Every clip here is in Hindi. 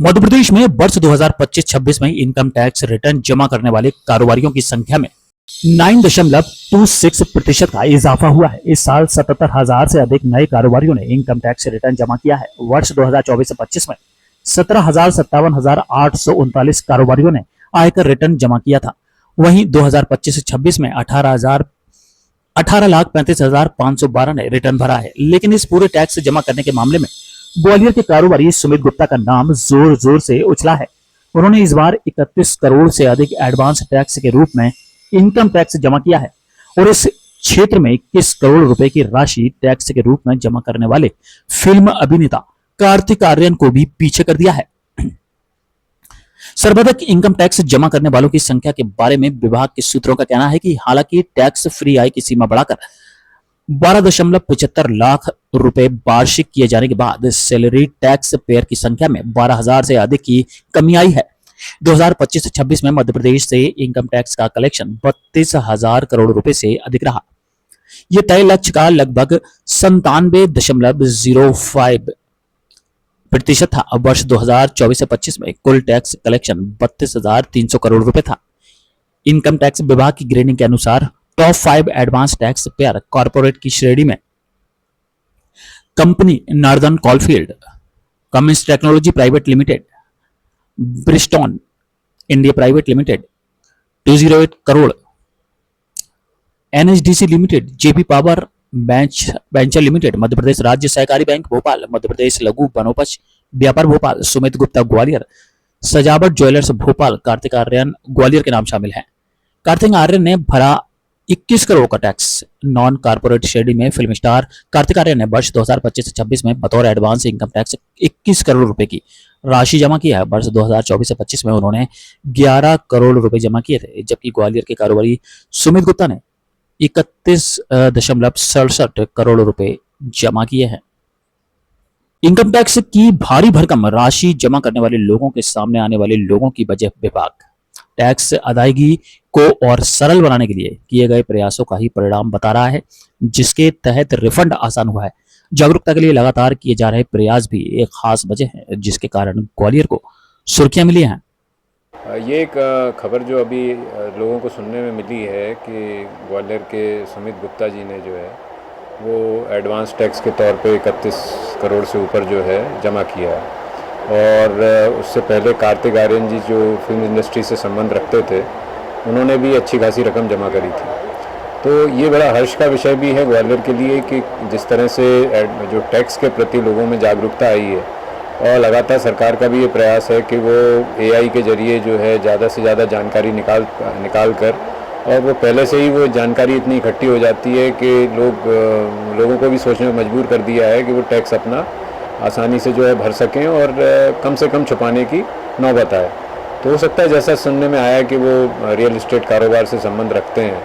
मध्य प्रदेश में वर्ष 2025-26 में इनकम टैक्स रिटर्न जमा करने वाले कारोबारियों की संख्या में 9.26% का इजाफा हुआ है। इस साल 77,000 से अधिक नए कारोबारियों ने इनकम टैक्स रिटर्न जमा किया है। वर्ष 2024-25 में 17,57,839 कारोबारियों ने आयकर रिटर्न जमा किया था। वहीं 2025-26 में 18,35,512 ने रिटर्न भरा है। लेकिन इस पूरे टैक्स जमा करने के मामले में ग्वालियर के कारोबारी सुमित गुप्ता का नाम जोर जोर से उछला है। उन्होंने इस बार 31 करोड़ से अधिक एडवांस टैक्स के रूप में इनकम टैक्स जमा किया है और इस क्षेत्र में 21 करोड़ रुपए की राशि टैक्स के रूप में जमा करने वाले फिल्म अभिनेता कार्तिक आर्यन को भी पीछे कर दिया है। सर्वाधिक इनकम टैक्स जमा करने वालों की संख्या के बारे में विभाग के सूत्रों का कहना है कि हालांकि टैक्स फ्री आय की सीमा बढ़ाकर 12.75 लाख रुपए वार्षिक किए जाने के बाद सैलरी टैक्स पेयर की संख्या में 12,000 से अधिक की कमी आई है। 2025-26 में मध्य प्रदेश से इनकम टैक्स का कलेक्शन 32,000 करोड़ रुपए से अधिक रहा। यह तय लक्ष्य का लगभग 97.05% था। वर्ष 2024-25 में कुल टैक्स कलेक्शन 32,300 करोड़ रुपए था। इनकम टैक्स विभाग की ग्रेडिंग के अनुसार top 5 advance tax payer corporate की श्रेणी में company northern coalfield, Cummins technology private limited, ब्रिस्टॉन India private limited 208 crore, NHDC limited, JP power venture limited, Madhya Pradesh राज्य सहकारी बैंक भोपाल, मध्य प्रदेश लघु वनोपज व्यापार भोपाल, सुमित गुप्ता ग्वालियर, सजावट ज्वेलर्स भोपाल, कार्तिक आर्यन ग्वालियर के नाम शामिल हैं। कार्तिक आर्यन ने भरा 21 करोड़ का टैक्स। नॉन कारपोरेट श्रेणी में फिल्म स्टार कार्तिक आर्यन ने वर्ष 2025-26 में बतौर एडवांस इनकम टैक्स 21 करोड़ रुपए की राशि जमा की है। वर्ष 2024-25 में उन्होंने 11 करोड़ रुपए जमा किए थे, जबकि ग्वालियर के कारोबारी सुमित गुप्ता ने 31.67 करोड़ रुपए जमा किए हैं। इनकम टैक्स की भारी भरकम राशि जमा करने वाले लोगों के सामने आने वाले लोगों की वजह विभाग टैक्स अदायगी को और सरल बनाने के लिए किए गए प्रयासों का ही परिणाम बता रहा है, जिसके तहत रिफंड आसान हुआ है। जागरूकता के लिए लगातार किए जा रहे प्रयास भी एक खास वजह है, जिसके कारण ग्वालियर को सुर्खियां मिली हैं। ये एक खबर जो अभी लोगों को सुनने में मिली है कि ग्वालियर के सुमित गुप्ता जी ने जो है वो एडवांस टैक्स के तौर पे 31 करोड़ से ऊपर जो है जमा किया है। और उससे पहले कार्तिक आर्यन जी जो फिल्म इंडस्ट्री से संबंध रखते थे, उन्होंने भी अच्छी खासी रकम जमा करी थी। तो ये बड़ा हर्ष का विषय भी है ग्वालियर के लिए कि जिस तरह से जो टैक्स के प्रति लोगों में जागरूकता आई है और लगातार सरकार का भी ये प्रयास है कि वो एआई के ज़रिए जो है ज़्यादा से ज़्यादा जानकारी निकाल कर, और वो पहले से ही वो जानकारी इतनी इकट्ठी हो जाती है कि लोगों को भी सोचने में मजबूर कर दिया है कि वो टैक्स अपना आसानी से जो है भर सकें और कम से कम छुपाने की नौबत आए। तो हो सकता है जैसा सुनने में आया कि वो रियल इस्टेट कारोबार से संबंध रखते हैं,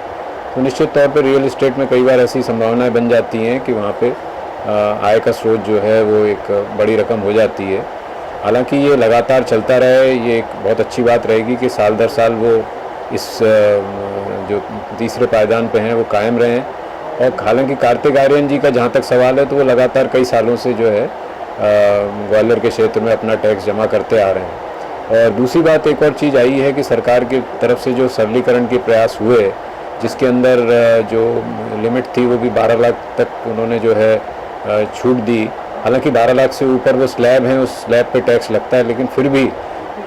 तो निश्चित तौर पर रियल इस्टेट में कई बार ऐसी संभावनाएं बन जाती हैं कि वहाँ पे आय का स्रोत जो है वो एक बड़ी रकम हो जाती है। हालांकि ये लगातार चलता रहे, ये एक बहुत अच्छी बात रहेगी कि साल दर साल वो इस जो तीसरे पायदान पे हैं वो कायम रहें। और हालांकि कार्तिक आर्यन जी का जहाँ तक सवाल है तो वो लगातार कई सालों से जो है ग्वालियर के क्षेत्र में अपना टैक्स जमा करते आ रहे हैं। और दूसरी बात एक और चीज़ आई है कि सरकार की तरफ से जो सरलीकरण के प्रयास हुए, जिसके अंदर जो लिमिट थी वो भी 12 लाख तक उन्होंने जो है छूट दी। हालांकि 12 लाख से ऊपर वो स्लैब हैं, उस स्लैब पे टैक्स लगता है, लेकिन फिर भी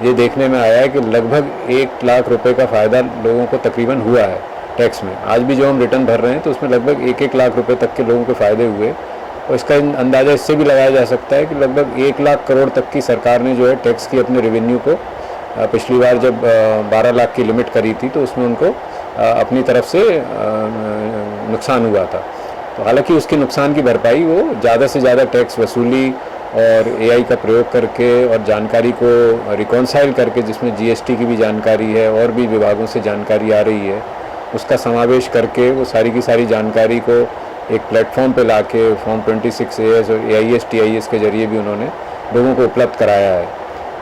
ये देखने में आया है कि लगभग 1 लाख रुपए का फ़ायदा लोगों को तकरीबन हुआ है टैक्स में। आज भी जो हम रिटर्न भर रहे हैं तो उसमें लगभग 1-1 लाख रुपए तक के लोगों के फ़ायदे हुए। और इसका अंदाज़ा इससे भी लगाया जा सकता है कि लगभग 1 लाख करोड़ तक की सरकार ने जो है टैक्स की अपने रेवेन्यू को पिछली बार जब 12 लाख की लिमिट करी थी तो उसमें उनको अपनी तरफ से नुकसान हुआ था। तो हालांकि उसके नुकसान की भरपाई वो ज़्यादा से ज़्यादा टैक्स वसूली और एआई का प्रयोग करके और जानकारी को रिकॉन्साइल करके, जिसमें जीएसटी की भी जानकारी है और भी विभागों से जानकारी आ रही है, उसका समावेश करके वो सारी की सारी जानकारी को एक प्लेटफॉर्म पे लाके फॉर्म 26AS और AIS TIS के ज़रिए भी उन्होंने लोगों को उपलब्ध कराया है।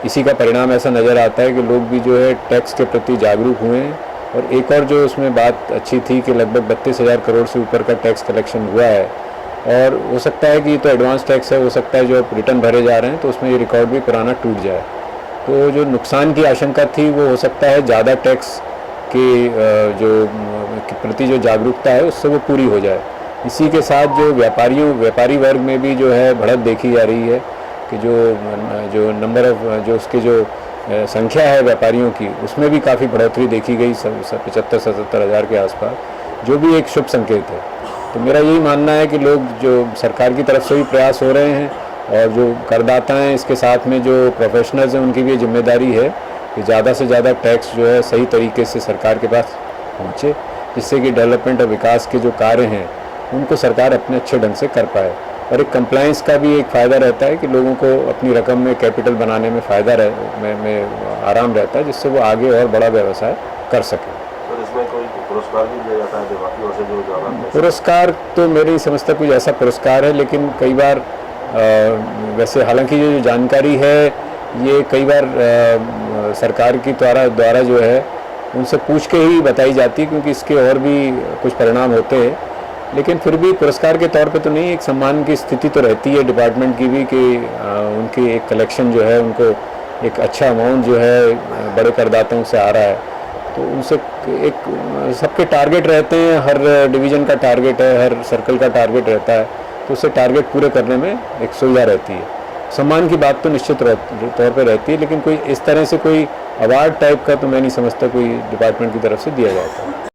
इसी का परिणाम ऐसा नज़र आता है कि लोग भी जो है टैक्स के प्रति जागरूक हुए हैं। और एक और जो उसमें बात अच्छी थी कि लगभग 32,000 करोड़ से ऊपर का टैक्स कलेक्शन हुआ है। और हो सकता है कि ये तो एडवांस टैक्स है, हो सकता है जो रिटर्न भरे जा रहे हैं तो उसमें ये रिकॉर्ड भी पुराना टूट जाए। तो जो नुकसान की आशंका थी वो हो सकता है ज़्यादा टैक्स के के प्रति जो जागरूकता है उससे वो पूरी हो जाए। इसी के साथ जो व्यापारी वर्ग में भी जो है बढ़त देखी जा रही है कि जो नंबर ऑफ जो उसके जो संख्या है व्यापारियों की उसमें भी काफ़ी बढ़ोतरी देखी गई 75-77 हज़ार के आसपास, जो भी एक शुभ संकेत है। तो मेरा यही मानना है कि लोग जो सरकार की तरफ से भी प्रयास हो रहे हैं और जो करदाता हैं इसके साथ में जो प्रोफेशनल्स हैं उनकी भी ये जिम्मेदारी है कि ज़्यादा से ज़्यादा टैक्स जो है सही तरीके से सरकार के पास पहुँचे, जिससे कि डेवलपमेंट और विकास के जो कार्य हैं उनको सरकार अपने अच्छे ढंग से कर पाए। और एक कंप्लायंस का भी एक फ़ायदा रहता है कि लोगों को अपनी रकम में कैपिटल बनाने में आराम रहता है, जिससे वो आगे और बड़ा व्यवसाय कर सकें। तो इसमें कोई पुरस्कार भी दिया जाता है विभाग की ओर से जो ज़्यादा? पुरस्कार तो मेरे नहीं समझता कुछ ऐसा पुरस्कार है, लेकिन कई बार वैसे हालांकि ये जो जानकारी है ये कई बार सरकार की द्वारा जो है उनसे पूछ के ही बताई जाती है, क्योंकि इसके और भी कुछ परिणाम होते हैं। लेकिन फिर भी पुरस्कार के तौर पे तो नहीं, एक सम्मान की स्थिति तो रहती है डिपार्टमेंट की भी कि उनकी एक कलेक्शन जो है उनको एक अच्छा अमाउंट जो है बड़े करदाताओं से आ रहा है, तो उनसे एक सबके टारगेट रहते हैं, हर डिवीज़न का टारगेट है, हर सर्कल का टारगेट रहता है, तो उससे टारगेट पूरे करने में एक सुविधा रहती है। सम्मान की बात तो निश्चित तौर पे रहती है, लेकिन कोई इस तरह से कोई अवार्ड टाइप का तो मैं नहीं समझता कोई डिपार्टमेंट की तरफ से दिया जाता है।